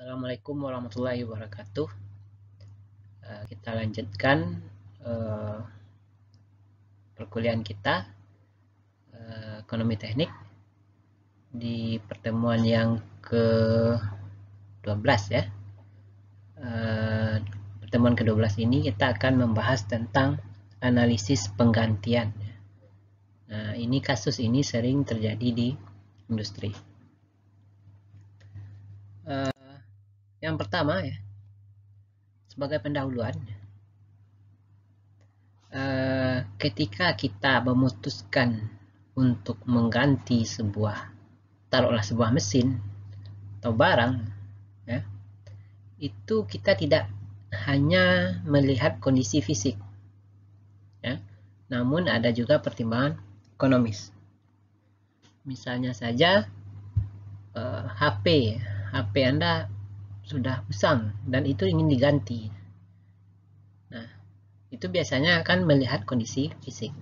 Assalamualaikum warahmatullahi wabarakatuh. Kita lanjutkan perkuliahan kita ekonomi teknik di pertemuan yang ke-12 ya. Pertemuan ke-12 ini kita akan membahas tentang analisis penggantian. Nah, ini kasus ini sering terjadi di industri. Yang pertama ya, sebagai pendahuluan, ketika kita memutuskan untuk mengganti taruhlah sebuah mesin atau barang ya, itu kita tidak hanya melihat kondisi fisik ya, namun ada juga pertimbangan ekonomis. Misalnya saja HP Anda sudah usang dan itu ingin diganti. Nah, itu biasanya akan melihat kondisi fisik.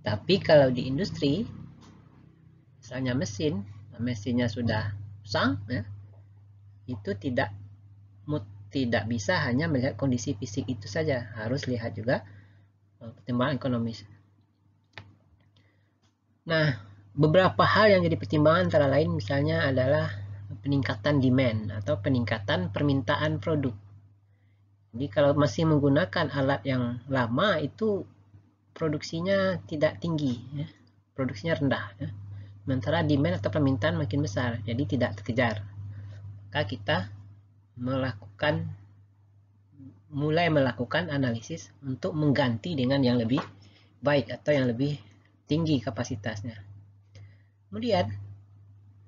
Tapi kalau di industri, misalnya mesinnya sudah usang, ya, itu tidak bisa hanya melihat kondisi fisik itu saja, harus lihat juga pertimbangan ekonomis. Nah, beberapa hal yang jadi pertimbangan antara lain misalnya adalah peningkatan demand atau peningkatan permintaan produk. Jadi kalau masih menggunakan alat yang lama itu produksinya tidak tinggi, ya. Produksinya rendah. Ya. Sementara demand atau permintaan makin besar, jadi tidak terkejar. Maka kita mulai melakukan analisis untuk mengganti dengan yang lebih baik atau yang lebih tinggi kapasitasnya. Kemudian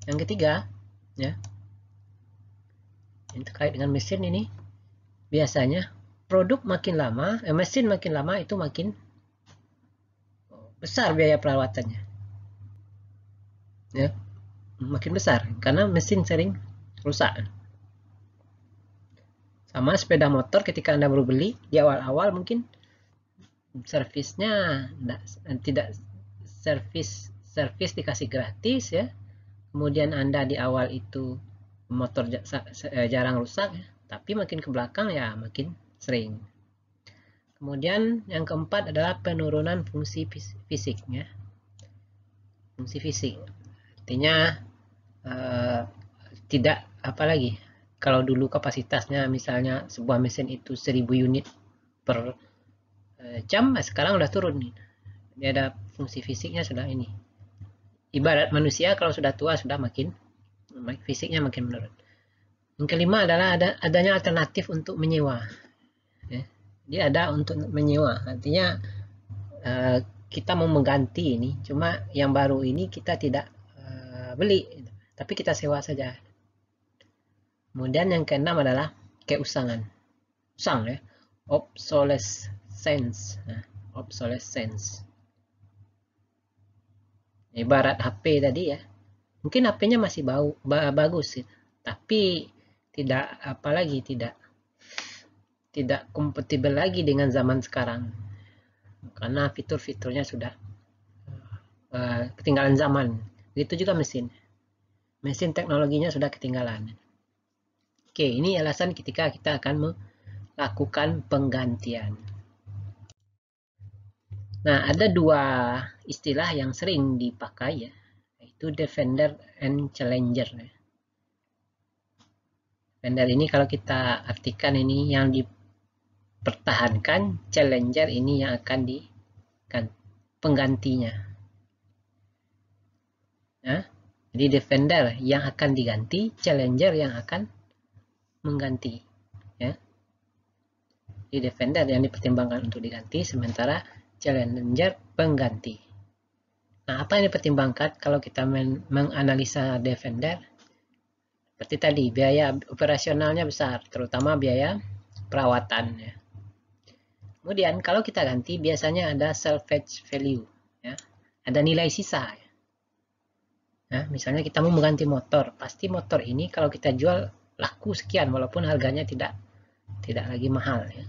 yang ketiga, ya, yang terkait dengan mesin ini, biasanya mesin makin lama itu makin besar biaya perawatannya, ya, makin besar karena mesin sering rusak. Sama sepeda motor, ketika Anda baru beli, di awal-awal mungkin servisnya tidak servis dikasih gratis ya. Kemudian Anda di awal itu motor jarang rusak ya, tapi makin ke belakang ya makin sering. Kemudian yang keempat adalah penurunan fungsi fisiknya. Fungsi fisik artinya tidak apalagi kalau dulu kapasitasnya misalnya sebuah mesin itu 1000 unit per jam, sekarang udah turun nih. Dia ada fungsi fisiknya sudah ini. Ibarat manusia kalau sudah tua sudah fisiknya makin menurun. Yang kelima adalah adanya alternatif untuk menyewa. Ya. Dia ada untuk menyewa, artinya kita mau mengganti ini, cuma yang baru ini kita tidak beli, tapi kita sewa saja. Kemudian yang keenam adalah keusangan, usang ya, obsolescence. Nah, obsolescence. Ibarat HP tadi ya, mungkin HP-nya masih bagus, tapi tidak kompatibel lagi dengan zaman sekarang karena fitur-fiturnya sudah ketinggalan zaman. Begitu juga mesin teknologinya sudah ketinggalan. Oke, ini alasan ketika kita akan melakukan penggantian. Nah, ada dua istilah yang sering dipakai ya, yaitu defender and challenger. Defender ini kalau kita artikan ini yang dipertahankan, challenger ini yang akan penggantinya. Ya, jadi defender yang akan diganti, challenger yang akan mengganti. Ya. Jadi defender yang dipertimbangkan untuk diganti, sementara challenger pengganti. Nah, apa yang dipertimbangkan kalau kita menganalisa defender? Seperti tadi, biaya operasionalnya besar, terutama biaya perawatannya. Kemudian kalau kita ganti, biasanya ada salvage value, ya. Ada nilai sisa. Ya, misalnya kita mau mengganti motor, pasti motor ini kalau kita jual laku sekian, walaupun harganya tidak lagi mahal. Ya.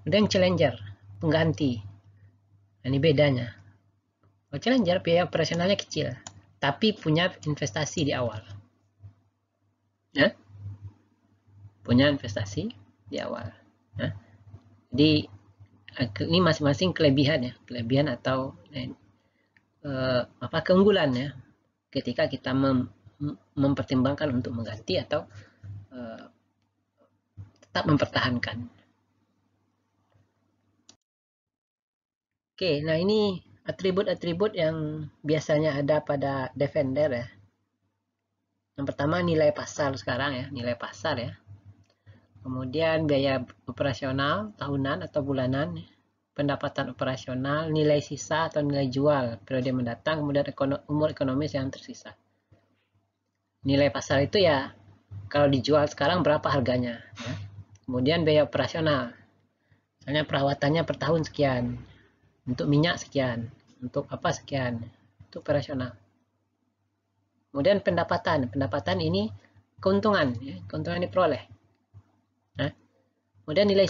Kemudian challenger, pengganti. Nah, ini bedanya. Kalau challenger biaya operasionalnya kecil, tapi punya investasi di awal. Ya. punya investasi di awal. Nah, jadi ini masing-masing kelebihan ya, kelebihan atau keunggulan ya, ketika kita mempertimbangkan untuk mengganti atau tetap mempertahankan. Oke, nah ini atribut-atribut yang biasanya ada pada Defender ya. Yang pertama nilai pasar sekarang ya, nilai pasar ya. Kemudian biaya operasional tahunan atau bulanan, pendapatan operasional, nilai sisa atau nilai jual periode mendatang, kemudian umur ekonomis yang tersisa. Nilai pasar itu ya kalau dijual sekarang berapa harganya ya. Kemudian biaya operasional, misalnya perawatannya per tahun sekian, untuk minyak sekian, untuk apa sekian, itu operasional. Kemudian pendapatan ini keuntungan ya, keuntungan diperoleh. Nah, kemudian nilai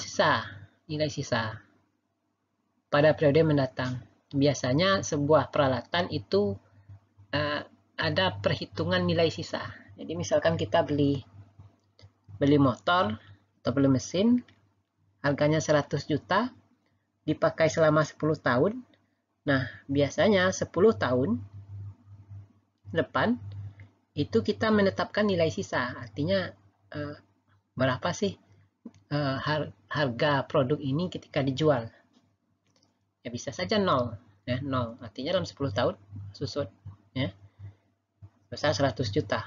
sisa pada periode mendatang. Biasanya sebuah peralatan itu ada perhitungan nilai sisa. Jadi misalkan kita beli motor atau beli mesin, harganya 100 juta, dipakai selama 10 tahun. Nah, biasanya 10 tahun depan itu kita menetapkan nilai sisa. Artinya berapa sih harga produk ini ketika dijual. Ya bisa saja 0 ya, 0. Artinya dalam 10 tahun susut ya. Besar 100 juta.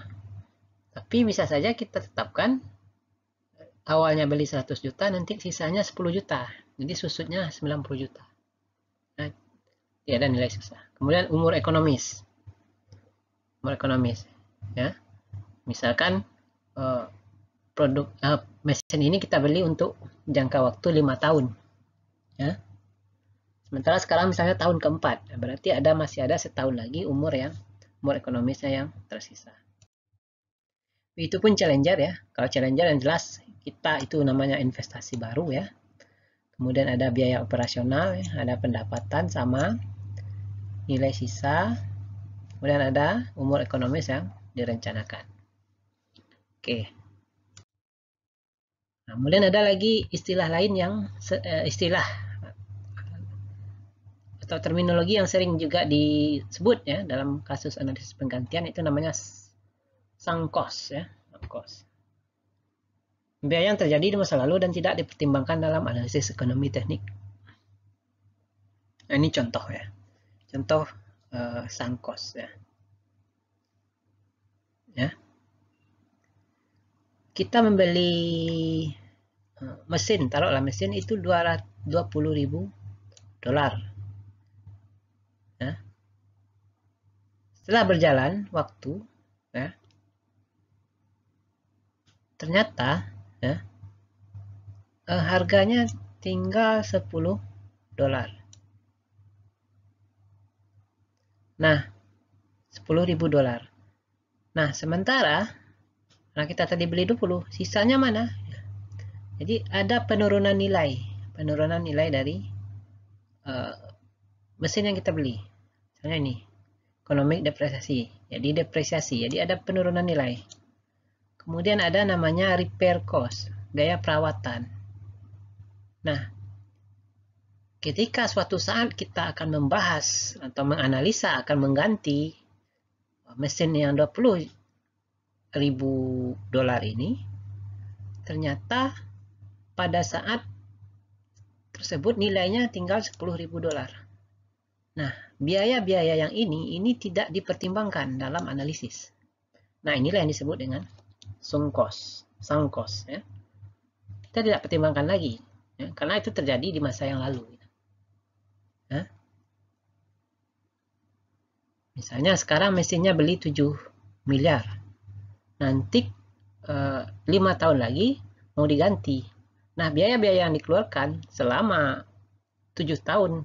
Tapi bisa saja kita tetapkan awalnya beli 100 juta, nanti sisanya 10 juta. Jadi susutnya 90 juta. Nah, ya ada nilai sisa. Kemudian umur ekonomis. Umur ekonomis. Ya. Misalkan produk mesin ini kita beli untuk jangka waktu 5 tahun. Ya. Sementara sekarang misalnya tahun keempat. Berarti masih ada setahun lagi umur ekonomisnya yang tersisa. Itu pun Challenger ya. Kalau Challenger yang jelas kita itu namanya investasi baru ya. Kemudian ada biaya operasional, ya, ada pendapatan sama nilai sisa. Kemudian ada umur ekonomis yang direncanakan. Oke. Nah, kemudian ada lagi istilah lain yang istilah atau terminologi yang sering juga disebut ya dalam kasus analisis penggantian, itu namanya sunk cost ya, sunk cost. Biaya yang terjadi di masa lalu dan tidak dipertimbangkan dalam analisis ekonomi teknik. Nah, ini contoh ya. Contoh sunk cost ya. Ya. Kita membeli mesin, taruhlah mesin itu 20.000 dolar. Ya. Setelah berjalan waktu, ya, ternyata ya, harganya tinggal 10 dolar. Nah, 10.000 dolar. Nah, sementara karena kita tadi beli 20, sisanya mana? Jadi ada penurunan nilai dari mesin yang kita beli. Misalnya ini, economic depresiasi. Jadi depresiasi, jadi ada penurunan nilai. Kemudian ada namanya repair cost, biaya perawatan. Nah, ketika suatu saat kita akan membahas atau menganalisa akan mengganti mesin yang 20.000 dolar ini, ternyata pada saat tersebut nilainya tinggal 10.000 dolar. Nah, biaya-biaya yang ini tidak dipertimbangkan dalam analisis. Nah, inilah yang disebut dengan sunk cost ya. Kita tidak pertimbangkan lagi ya, karena itu terjadi di masa yang lalu. Ya. Misalnya sekarang mesinnya beli 7 miliar. Nanti 5 tahun lagi mau diganti. Nah, biaya-biaya yang dikeluarkan selama 7 tahun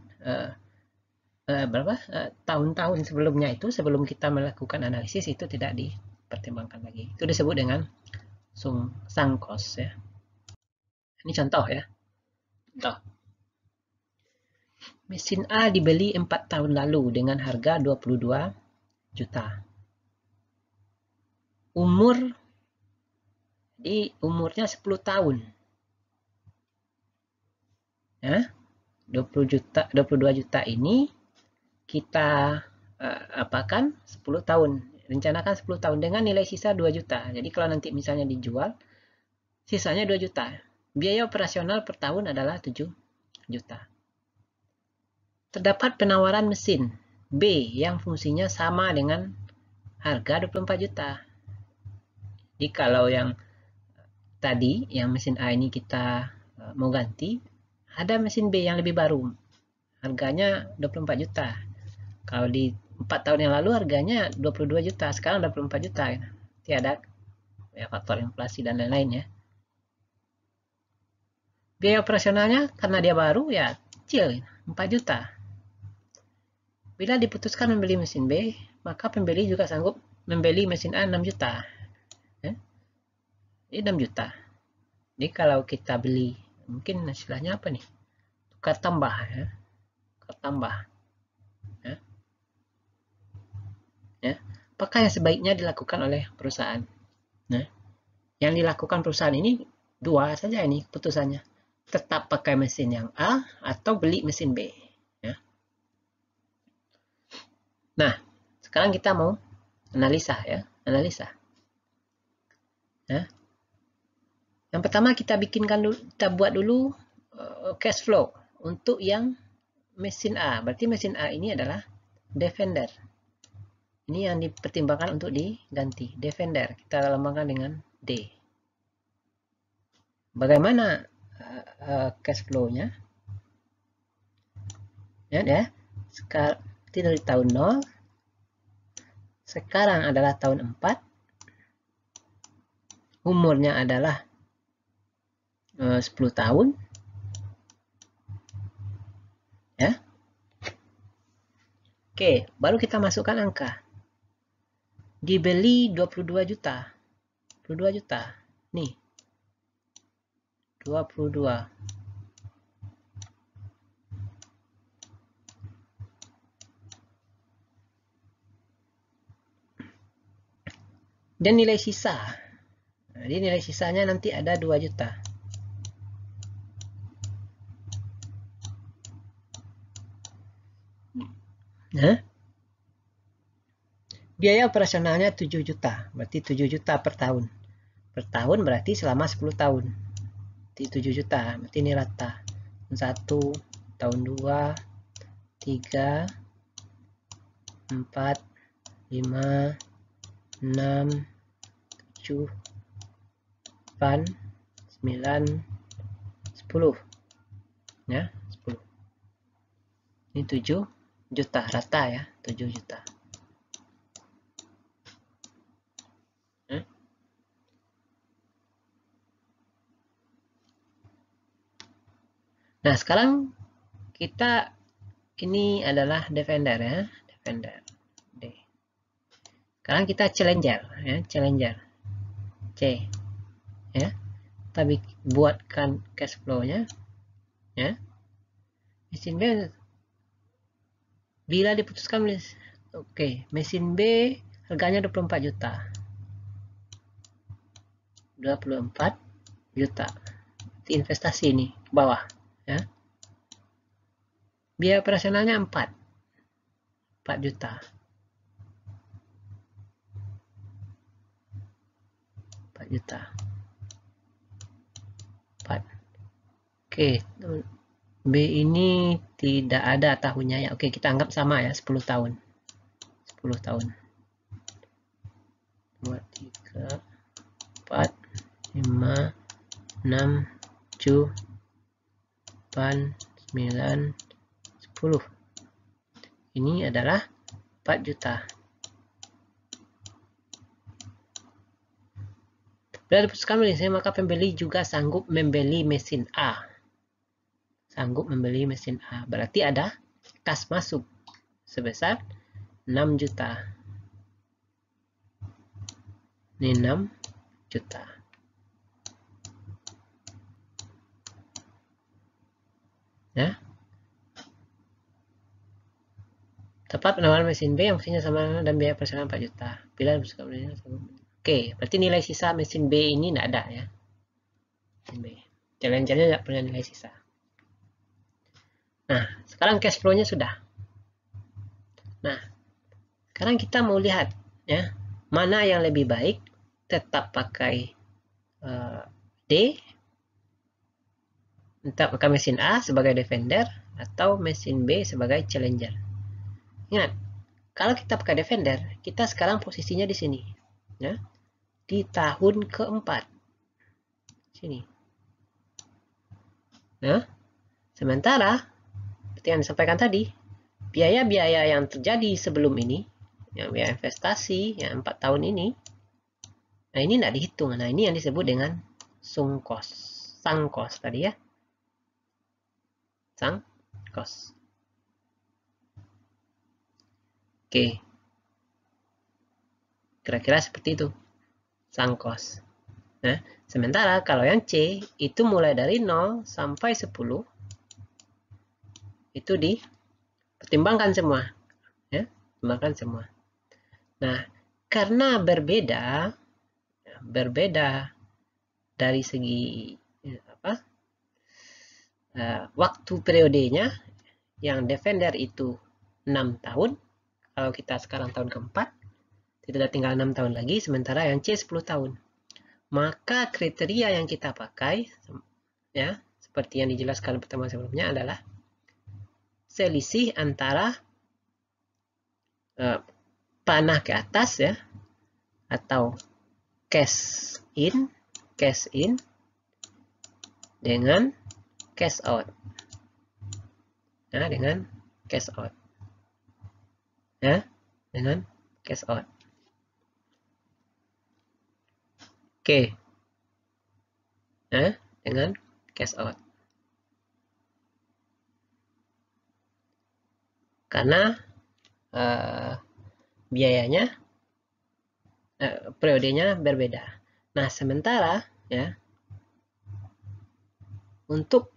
tahun-tahun sebelumnya itu, sebelum kita melakukan analisis, itu tidak dipertimbangkan lagi. Itu disebut dengan sunk cost ya. Ini contoh ya. Contoh. Mesin A dibeli 4 tahun lalu dengan harga 22 juta. Umur Jadi umurnya 10 tahun. Ya, 22 juta ini kita apakan 10 tahun. Rencanakan 10 tahun dengan nilai sisa 2 juta. Jadi kalau nanti misalnya dijual, sisanya 2 juta. Biaya operasional per tahun adalah 7 juta. Terdapat penawaran mesin B yang fungsinya sama dengan harga 24 juta. Jadi kalau yang tadi, yang mesin A ini kita mau ganti, ada mesin B yang lebih baru. Harganya 24 juta. Kalau di 4 tahun yang lalu harganya 22 juta, sekarang 24 juta. Nanti ada ya, faktor inflasi dan lain-lain ya. Biaya operasionalnya karena dia baru ya kecil, 4 juta. Bila diputuskan membeli mesin B, maka pembeli juga sanggup membeli mesin A 6 juta. Ya. Ini 6 juta. Jadi kalau kita beli, mungkin istilahnya apa nih? Tukar tambah ya. Tukar tambah. Ya. Ya. Apakah yang sebaiknya dilakukan oleh perusahaan? Nah, yang dilakukan perusahaan ini dua saja ini putusannya. Tetap pakai mesin yang A atau beli mesin B. Ya. Nah, sekarang kita mau analisa ya, analisa. Ya. Yang pertama kita bikinkan dulu, kita buat dulu cash flow untuk yang mesin A. Berarti mesin A ini adalah Defender. Ini yang dipertimbangkan untuk diganti. Defender kita lambangkan dengan D. Bagaimana cash flow-nya? Ya. Sekarang dari tahun 0. Sekarang adalah tahun 4. Umurnya adalah 10 tahun. Ya. Oke, baru kita masukkan angka. Dibeli 22 juta. 22 juta. Nih. 22. Dan nilai sisa. Jadi nilai sisanya nanti ada 2 juta. Nah, biaya operasionalnya 7 juta. Berarti 7 juta per tahun. Per tahun berarti selama 10 tahun. Berarti 7 juta. Berarti ini rata. Tahun 1, tahun 2, 3, 4, 5, 6, 7, 8, 9, 10. Ya, 10. Ini 7 juta rata ya, 7 juta. Nah, sekarang kita ini adalah Defender ya, Defender D. Sekarang kita Challenger ya, Challenger C. Ya. Kita buatkan cash flow-nya ya. Mesin B bila diputuskan oke, mesin B harganya 24 juta. 24 juta. Di investasi ini ke bawah ya. Biaya operasionalnya 4 juta. 4 juta. 4. Oke, B ini tidak ada tahunnya ya. Oke, kita anggap sama ya, 10 tahun. 10 tahun. 2, 3, 4, 5, 6, 7, 8, 9, 10. Ini adalah 4 juta. Bila diputuskan mesin, maka pembeli juga sanggup membeli mesin A. Sanggup membeli mesin A. Berarti ada kas masuk sebesar 6 juta. Ini 6 juta. Ya. Tepat penawaran mesin B yang fungsinya sama dan biaya operasional 4 juta. Bila diputuskan mesin, Oke, berarti nilai sisa mesin B ini tidak ada ya. Mesin B. Challengernya tidak punya nilai sisa. Nah, sekarang cash flow-nya sudah. Nah, sekarang kita mau lihat ya, mana yang lebih baik, tetap pakai D, tetap pakai mesin A sebagai defender, atau mesin B sebagai challenger. Ingat, kalau kita pakai defender, kita sekarang posisinya di sini. Ya, di tahun keempat. Sini. Nah, sementara, seperti yang disampaikan tadi, biaya-biaya yang terjadi sebelum ini, yang biaya investasi, yang 4 tahun ini, nah ini tidak dihitung. Nah, ini yang disebut dengan sunk cost. Sunk cost tadi ya. Sunk cost. Oke. Kira-kira seperti itu. Sunk cost. Nah, sementara kalau yang C, itu mulai dari 0 sampai 10, itu dipertimbangkan semua. Ya, pertimbangkan semua. Nah, karena berbeda dari segi waktu periodenya, yang defender itu 6 tahun, kalau kita sekarang tahun keempat, tidak tinggal 6 tahun lagi, sementara yang C 10 tahun. Maka kriteria yang kita pakai, ya, seperti yang dijelaskan pertemuan sebelumnya adalah selisih antara panah ke atas ya, atau cash in dengan cash out. Nah, dengan cash out. Ya, dengan cash out. Oke. Nah, dengan cash out. Karena biayanya, periodenya berbeda. Nah, sementara ya, untuk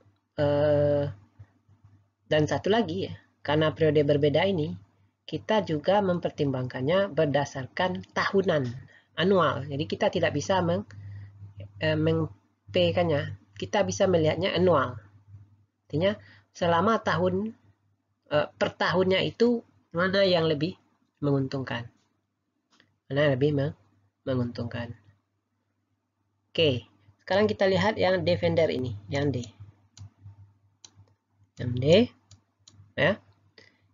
dan satu lagi ya, karena periode berbeda ini, kita juga mempertimbangkannya berdasarkan tahunan, anual. Jadi kita tidak bisa meng-P-kannya. Kita bisa melihatnya anual. Artinya selama tahun per tahunnya itu mana yang lebih menguntungkan. Mana yang lebih menguntungkan. Oke, sekarang kita lihat yang defender ini, yang D. Yang D ya.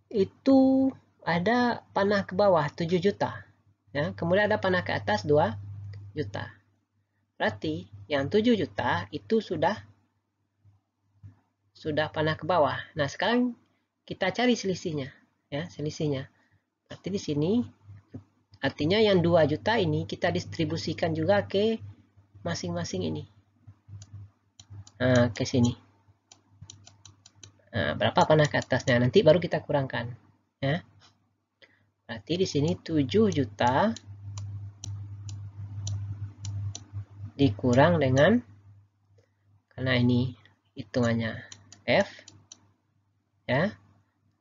Itu ada panah ke bawah 7 juta. Ya, kemudian ada panah ke atas 2 juta. Berarti yang 7 juta itu sudah panah ke bawah. Nah, sekarang kita cari selisihnya, ya, selisihnya. Berarti di sini artinya yang 2 juta ini kita distribusikan juga ke masing-masing ini. Nah, ke sini. Nah, berapa panah ke atasnya? Nanti baru kita kurangkan, ya. Berarti di sini 7 juta dikurang dengan, karena ini hitungannya F, ya,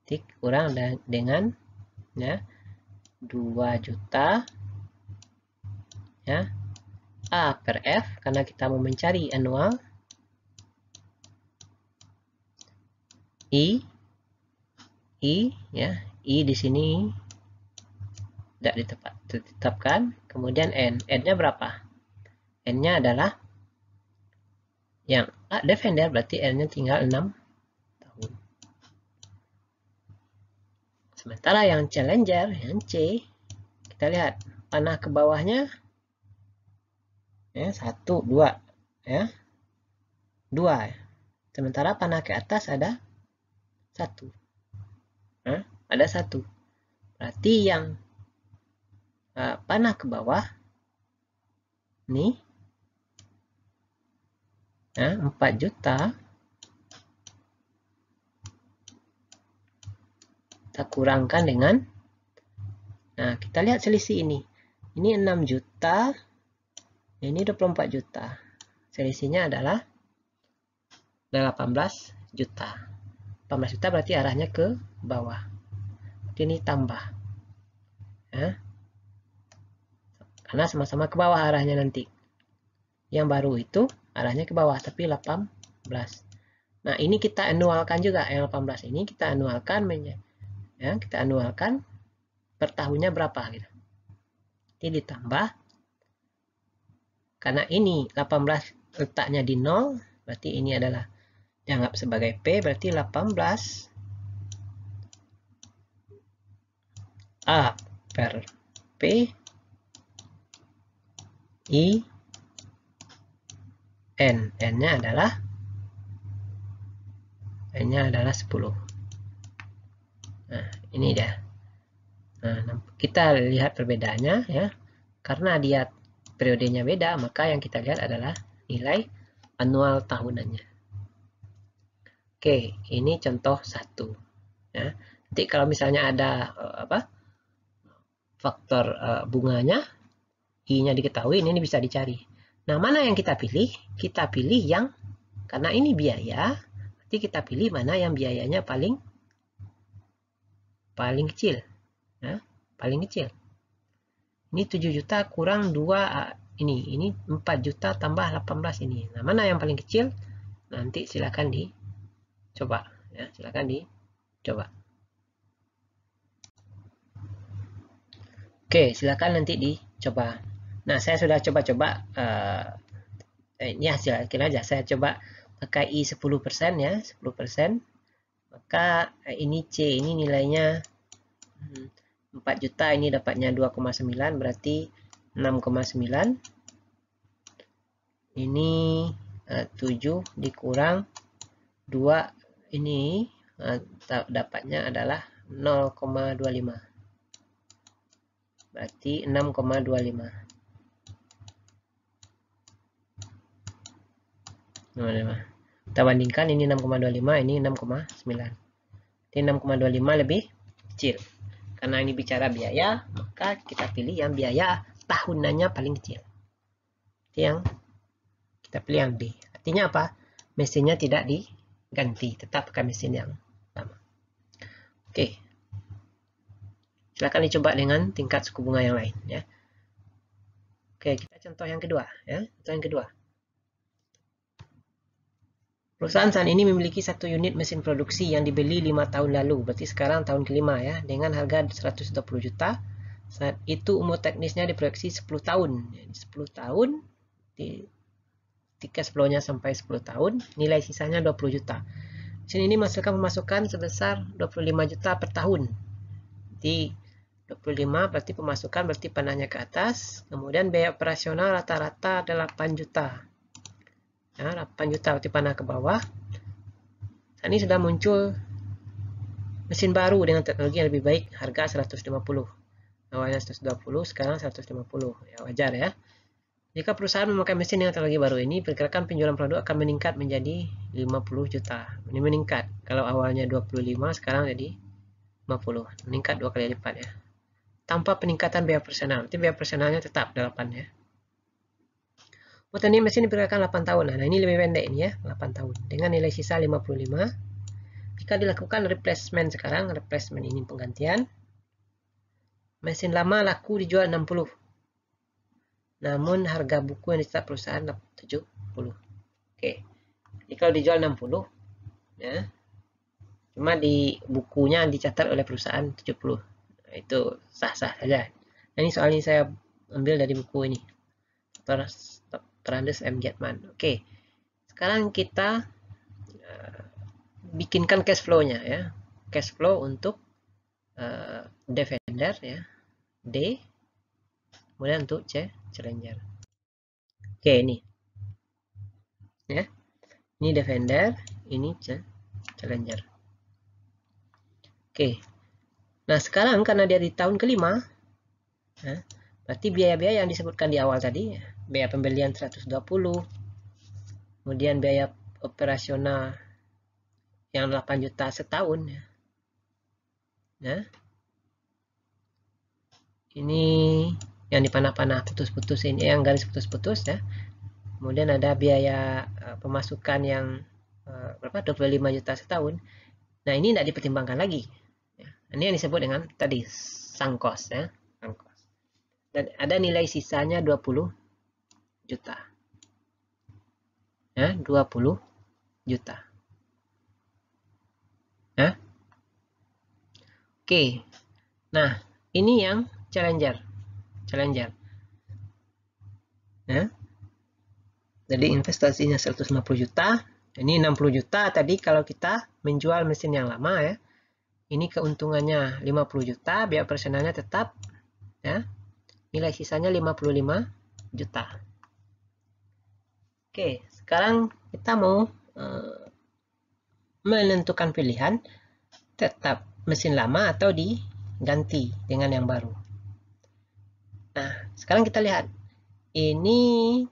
dikurang dengan ya 2 juta ya A per F, karena kita mau mencari anual, I ya, I di sini tidak ditetapkan, kemudian N-nya berapa? N-nya adalah yang A defender, berarti N-nya tinggal 6 tahun. Sementara yang challenger, yang C, kita lihat panah ke bawahnya ya 1, 2 ya. 2 ya. Sementara panah ke atas ada 1. Nah, ada 1. Berarti yang panah ke bawah nih ya, 4 juta kita kurangkan dengan, nah kita lihat selisih ini 6 juta, ini 24 juta, selisihnya adalah 18 juta. 18 juta berarti arahnya ke bawah, berarti ini tambah ya. karena sama-sama ke bawah arahnya nanti. Yang baru itu arahnya ke bawah, tapi 18. Nah, ini kita anualkan juga. Yang 18 ini kita anualkan, ya, kita anualkan per tahunnya berapa gitu. Jadi ditambah, karena ini 18 letaknya di 0, berarti ini adalah dianggap sebagai P, berarti 18 A per P I N. N-nya adalah 10. Nah, ini dia. Nah, kita lihat perbedaannya ya. Karena dia periodenya beda, maka yang kita lihat adalah nilai anual tahunannya. Oke, ini contoh 1 ya. Nanti kalau misalnya ada faktor bunganya, I-nya diketahui, ini bisa dicari. Nah, mana yang kita pilih? Kita pilih yang, karena ini biaya, berarti kita pilih mana yang biayanya paling kecil. Ya, paling kecil. Ini 7 juta kurang 2, ini 4 juta tambah 18 ini. Nah, mana yang paling kecil? Nanti silakan dicoba. Ya, silakan dicoba. Oke, silakan nanti dicoba. Nah, saya sudah coba-coba, ini hasil akhir aja. Saya coba pakai I 10% ya, 10%. Maka ini C, ini nilainya 4 juta, ini dapatnya 2,9, berarti 6,9. Ini 7 dikurang 2, ini dapatnya adalah 0,25. Berarti 6,25. Kita bandingkan, ini 6,25, ini 6,9. Jadi 6,25 lebih kecil. Karena ini bicara biaya, maka kita pilih yang biaya tahunannya paling kecil. Itu yang kita pilih yang D. Artinya apa? Mesinnya tidak diganti, tetap pakai mesin yang sama. Oke. Silakan dicoba dengan tingkat suku bunga yang lain ya. Oke, kita contoh yang kedua ya. Contoh yang kedua. Perusahaan saat ini memiliki 1 unit mesin produksi yang dibeli 5 tahun lalu, berarti sekarang tahun kelima ya, dengan harga 120 juta. Saat itu umur teknisnya diproyeksi 10 tahun. 10 tahun, ketika sebelumnya sampai 10 tahun, nilai sisanya 20 juta. Mesin ini menghasilkan pemasukan sebesar 25 juta per tahun. Jadi 25 berarti pemasukan, berarti panahnya ke atas. Kemudian biaya operasional rata-rata 8 juta. Ya, 8 juta berarti panah ke bawah. Saat ini sudah muncul mesin baru dengan teknologi yang lebih baik, harga 150. Awalnya 120, sekarang 150. Ya, wajar ya. Jika perusahaan memakai mesin dengan teknologi baru ini, perkirakan penjualan produk akan meningkat menjadi 50 juta. Ini meningkat. Kalau awalnya 25, sekarang jadi 50. Meningkat 2 kali lipat ya. Tanpa peningkatan biaya personal. Nanti biaya personalnya tetap 8 ya. Petani mesin diperkirakan 8 tahun. Nah, ini lebih pendek ini ya, 8 tahun. Dengan nilai sisa 55. Jika dilakukan replacement sekarang, replacement ini penggantian. Mesin lama laku dijual 60. Namun harga buku yang dicetak perusahaan 70. Oke. Jadi kalau dijual 60 ya. Cuma di bukunya dicatat oleh perusahaan 70. Nah, itu sah-sah saja. Nah, ini soalnya saya ambil dari buku ini. Trandus M. Getman. Oke. Sekarang kita bikinkan cash flow-nya ya. Cash flow untuk Defender ya. D. Kemudian untuk Challenger. Oke, ini. Ya. Ini Defender, ini Challenger. Oke. Nah, sekarang karena dia di tahun kelima, ya, berarti biaya-biaya yang disebutkan di awal tadi, biaya pembelian 120, kemudian biaya operasional yang 8 juta setahun ya. Nah, ini yang dipanah-panah putus-putus ini, yang garis putus-putus ya. Kemudian ada biaya pemasukan yang berapa? 25 juta setahun. Nah, ini tidak dipertimbangkan lagi. Ya. Ini yang disebut dengan tadi sunk cost ya. Sunk cost. Dan ada nilai sisanya 20 juta. Ya, 20 juta. Ya. Oke. Nah, ini yang challenger. Ya. Jadi investasinya 150 juta. Ini 60 juta tadi kalau kita menjual mesin yang lama ya. Ini keuntungannya 50 juta, biaya operasionalnya tetap ya. Nilai sisanya 55 juta. Oke, sekarang kita mau menentukan pilihan tetap mesin lama atau diganti dengan yang baru. Nah, sekarang kita lihat. Ini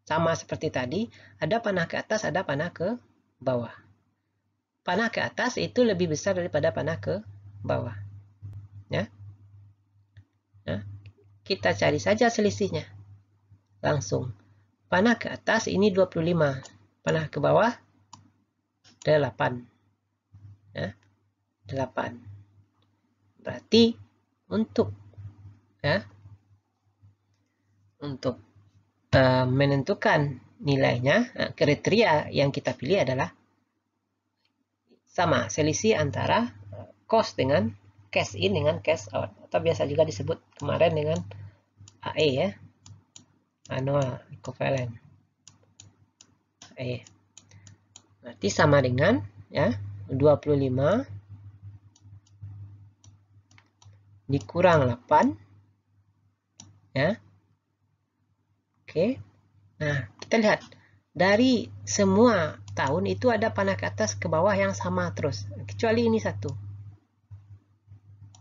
sama seperti tadi, ada panah ke atas, ada panah ke bawah. Panah ke atas itu lebih besar daripada panah ke bawah. Ya. Nah, kita cari saja selisihnya. Langsung. Panah ke atas ini 25. Panah ke bawah 8. Ya. 8. Berarti untuk menentukan nilainya, kriteria yang kita pilih adalah sama, selisih antara cost dengan cash in dengan cash out, atau biasa juga disebut kemarin dengan AE ya, annual equivalent AE. Berarti sama dengan ya 25 dikurang 8 ya. Oke. Nah, kita lihat dari semua tahun itu ada panah ke atas ke bawah yang sama terus, kecuali ini satu.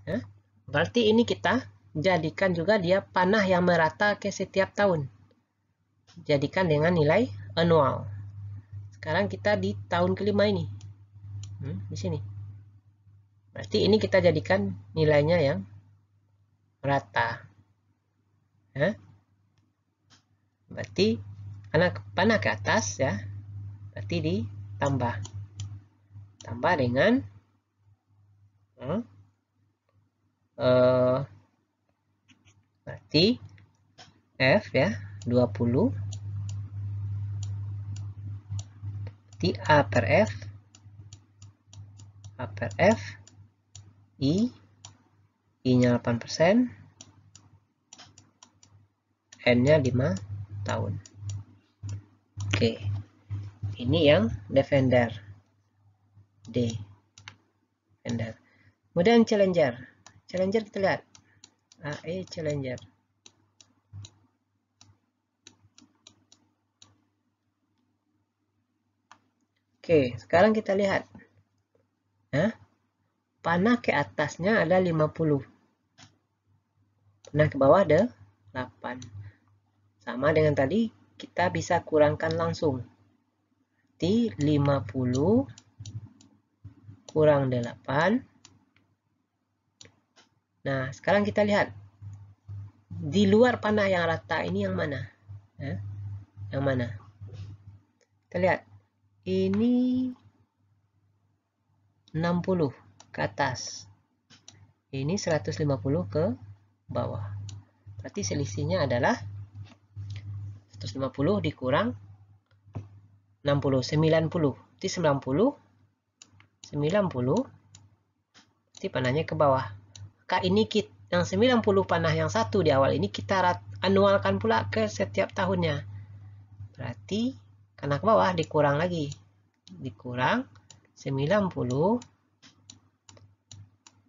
Ya. Berarti ini kita jadikan juga dia panah yang merata ke setiap tahun. Jadikan dengan nilai annual. Sekarang kita di tahun kelima ini. Di sini. Berarti ini kita jadikan nilainya yang merata. Ya. Berarti panah ke atas ya. Berarti ditambah. Tambah dengan berarti F ya 20 di A per F I nya 8%, N nya 5 tahun. Oke, ini yang Defender D. Defender. Kemudian Challenger kita lihat AE Challenger. Oke, sekarang kita lihat. Panah ke atasnya ada 50. Panah ke bawah ada 8. Sama dengan tadi, kita bisa kurangkan langsung. Di 50 kurang 8. Nah, sekarang kita lihat. Di luar panah yang rata ini yang mana? Yang mana? Kita lihat. Ini 60 ke atas. Ini 150 ke bawah. Berarti selisihnya adalah 150 dikurang 60, 90. Berarti 90 berarti panahnya ke bawah. Maka ini yang 90 panah yang satu di awal ini kita anualkan pula ke setiap tahunnya. Berarti karena ke bawah dikurang lagi. Dikurang 90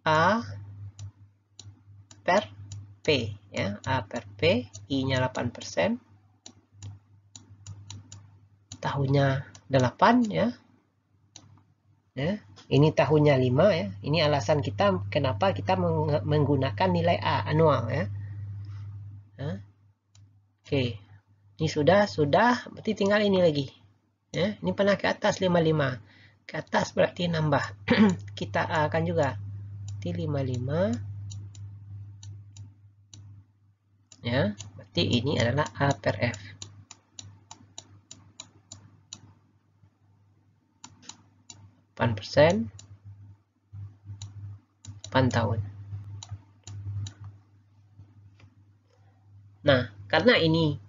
A per P ya, A per P, I-nya 8%, tahunnya 8 ya. Ini tahunnya 5 ya. Ini alasan kita kenapa kita menggunakan nilai A anual ya. Oke. Ini sudah, berarti tinggal ini lagi. Ya, ini pernah ke atas 55. Ke atas berarti nambah. Kita A kan juga. Berarti 55. Ya, berarti ini adalah A per F. %, 8 tahun. Nah, karena ini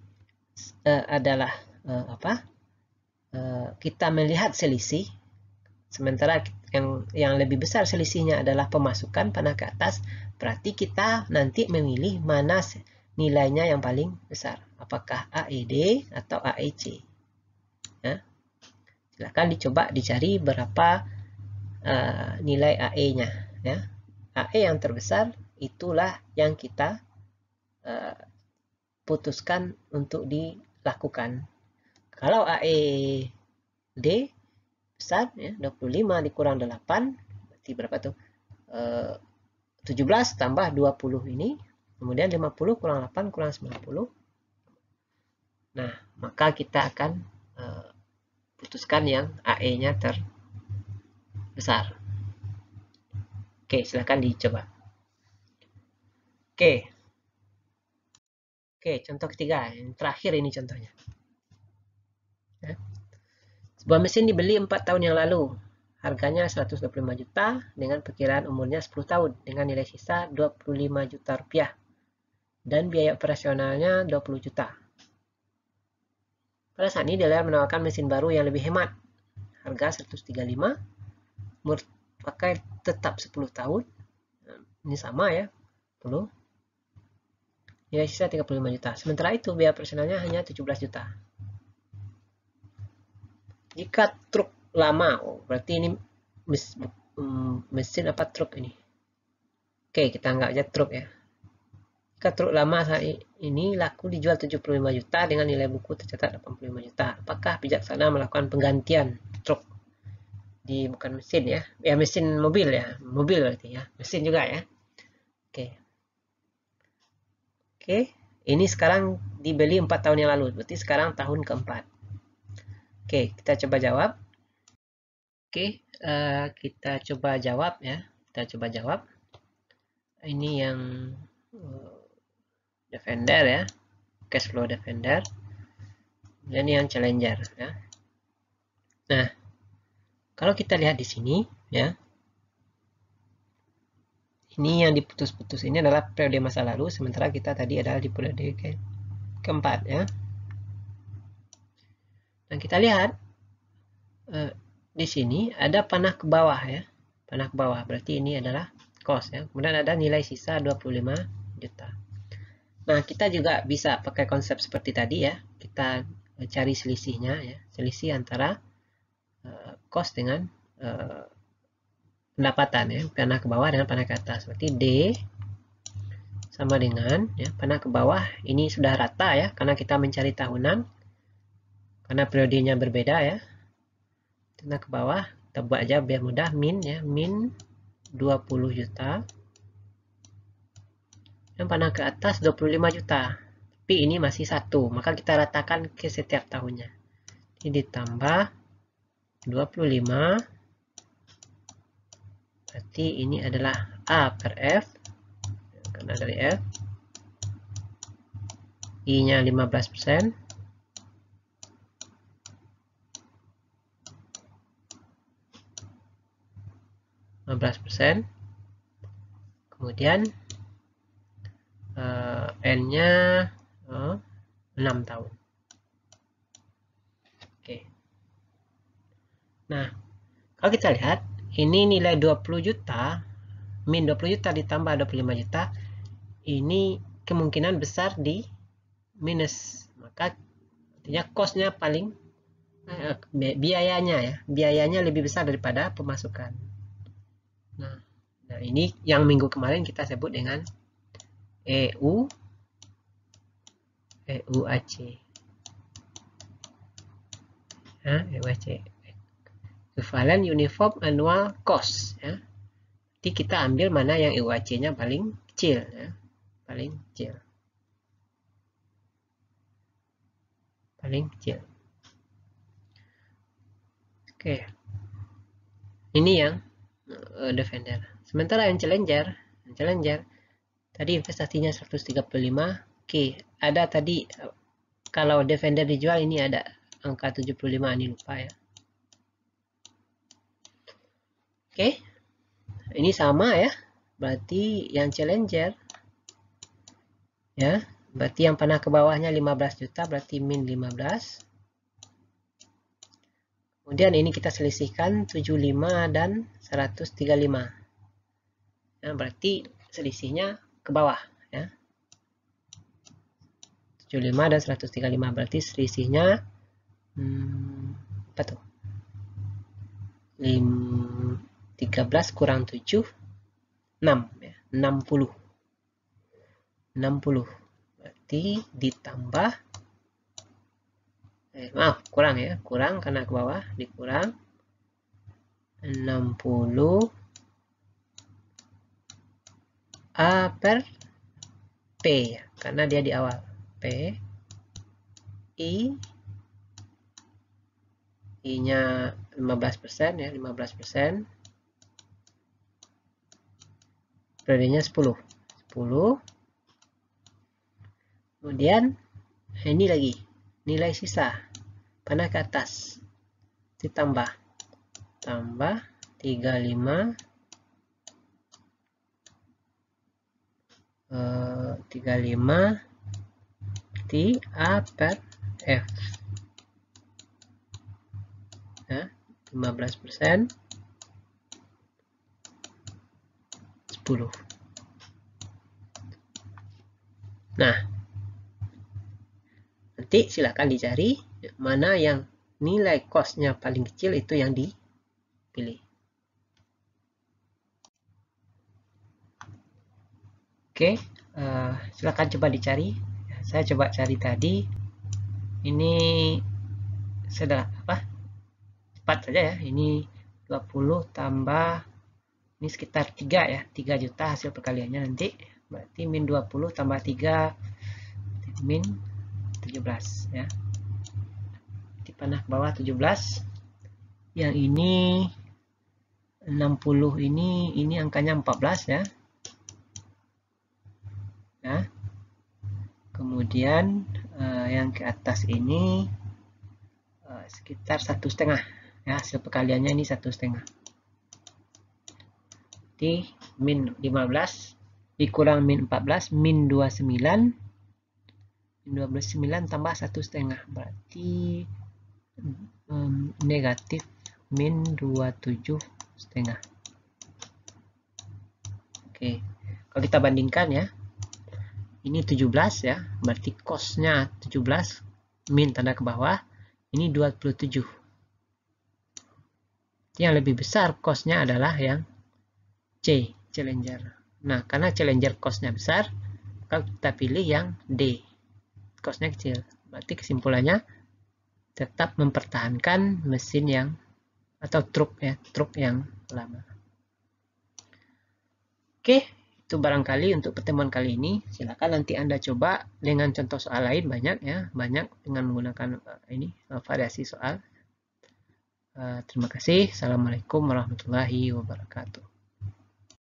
adalah kita melihat selisih, sementara yang lebih besar selisihnya adalah pemasukan panah ke atas, berarti kita nanti memilih mana nilainya yang paling besar, apakah AED atau AEC. Ya. Silahkan dicoba dicari berapa nilai AE-nya. Ya. AE yang terbesar itulah yang kita putuskan untuk dilakukan. Kalau AED besar, ya, 25 dikurang 8, berarti berapa tuh? 17 tambah 20 ini, kemudian 50 kurang 8 kurang 90. Nah, maka kita akan putuskan yang AE-nya terbesar. Oke, silahkan dicoba. Oke, contoh ketiga, yang terakhir ini contohnya. Ya. Sebuah mesin dibeli 4 tahun yang lalu. Harganya 125 juta dengan perkiraan umurnya 10 tahun dengan nilai sisa 25 juta rupiah. Dan biaya operasionalnya 20 juta. Pada saat ini dealer menawarkan mesin baru yang lebih hemat. Harga 135, umur pakai tetap 10 tahun. Ini sama ya, 10. Nilai sisa 35 juta. Sementara itu biaya operasionalnya hanya 17 juta. Jika truk lama, berarti ini mesin apa truk ini? Oke, kita anggap aja truk ya. Jika truk lama saat ini laku dijual 75 juta dengan nilai buku tercatat 85 juta. Apakah bijaksana melakukan penggantian truk? Bukan mesin ya. Ya mesin mobil ya. Mobil berarti ya. Mesin juga ya. Oke. Ini sekarang dibeli 4 tahun yang lalu. Berarti sekarang tahun keempat. Oke, kita coba jawab. Oke, kita coba jawab ya. Kita coba jawab. Ini yang Defender ya. Cash flow Defender. Dan yang Challenger ya. Nah, kalau kita lihat di sini ya. Ini yang diputus-putus ini adalah periode masa lalu, sementara kita tadi adalah di periode keempat ya. Dan kita lihat di sini ada panah ke bawah ya. Panah ke bawah berarti ini adalah cost ya. Kemudian ada nilai sisa 25 juta. Nah, kita juga bisa pakai konsep seperti tadi ya. Kita cari selisihnya ya. Selisih antara cost dengan pendapatan ya. Panah ke bawah dengan panah ke atas. Berarti D sama dengan ya, panah ke bawah ini sudah rata ya, karena kita mencari tahunan. Karena periodenya berbeda ya. Panah ke bawah kita buat aja biar mudah, min ya, min 20 juta. Dan panah ke atas 25 juta. Tapi ini masih satu, maka kita ratakan ke setiap tahunnya. Ini ditambah 25. Berarti ini adalah A per F. Karena dari F. I-nya 15%. Kemudian N-nya 6 tahun. Oke. Nah, kalau kita lihat ini nilai 20 juta, min 20 juta ditambah 25 juta, ini kemungkinan besar di minus. Maka artinya cost-nya paling biayanya ya, biayanya lebih besar daripada pemasukan. Nah, ini yang minggu kemarin kita sebut dengan EUAC. Nah, EUAC. Equivalent Uniform Annual Cost ya. Jadi kita ambil mana yang EUAC-nya paling kecil ya. Paling kecil. Oke. Ini yang Defender. Sementara yang Challenger tadi investasinya 135. Oke, ada tadi kalau Defender dijual ini ada angka 75, ini lupa ya. Oke. Ini sama ya. Berarti yang Challenger ya, Berarti yang panah ke bawahnya 15 juta, berarti min 15. Kemudian ini kita selisihkan 75 dan 135. Nah, berarti selisihnya ke bawah ya. 75 dan 135 berarti selisihnya apa tuh? 13 kurang 7 6 ya, 60. 60. Berarti ditambah maaf, kurang ya, kurang karena ke bawah, dikurang 60 A per P ya, karena dia di awal. P I I-nya 15% ya, 15%. Periodenya 10. 10. Kemudian ini lagi nilai sisa panah ke atas ditambah 35 T A per F ya, 15% 10. Nah, nanti silakan dicari mana yang nilai cost-nya paling kecil, itu yang dipilih. Oke, silakan coba dicari. Saya coba cari tadi. Ini sudah cepat saja ya. Ini 20 tambah ini sekitar 3 ya, 3 juta hasil perkaliannya nanti. Berarti min 20 tambah 3 min 17 ya. Di panah ke bawah 17. Yang ini 60 ini angkanya 14 ya. Nah, kemudian yang ke atas ini sekitar 1,5 ya, hasil perkaliannya ini 1,5. Di min 15 dikurang min 14 min 29, min 29 tambah 1,5 berarti negatif min 27,5. Oke, kalau kita bandingkan ya, ini 17 ya, berarti cost-nya 17 min tanda ke bawah, ini 27. Yang lebih besar cost-nya adalah yang C, Challenger. Nah, karena Challenger cost-nya besar, maka kita pilih yang D, cost-nya kecil. Berarti kesimpulannya tetap mempertahankan mesin yang atau truk ya, truk yang lama. Oke, itu barangkali untuk pertemuan kali ini. Silakan nanti Anda coba dengan contoh soal lain, banyak ya, banyak dengan menggunakan ini variasi soal. Terima kasih. Assalamualaikum warahmatullahi wabarakatuh.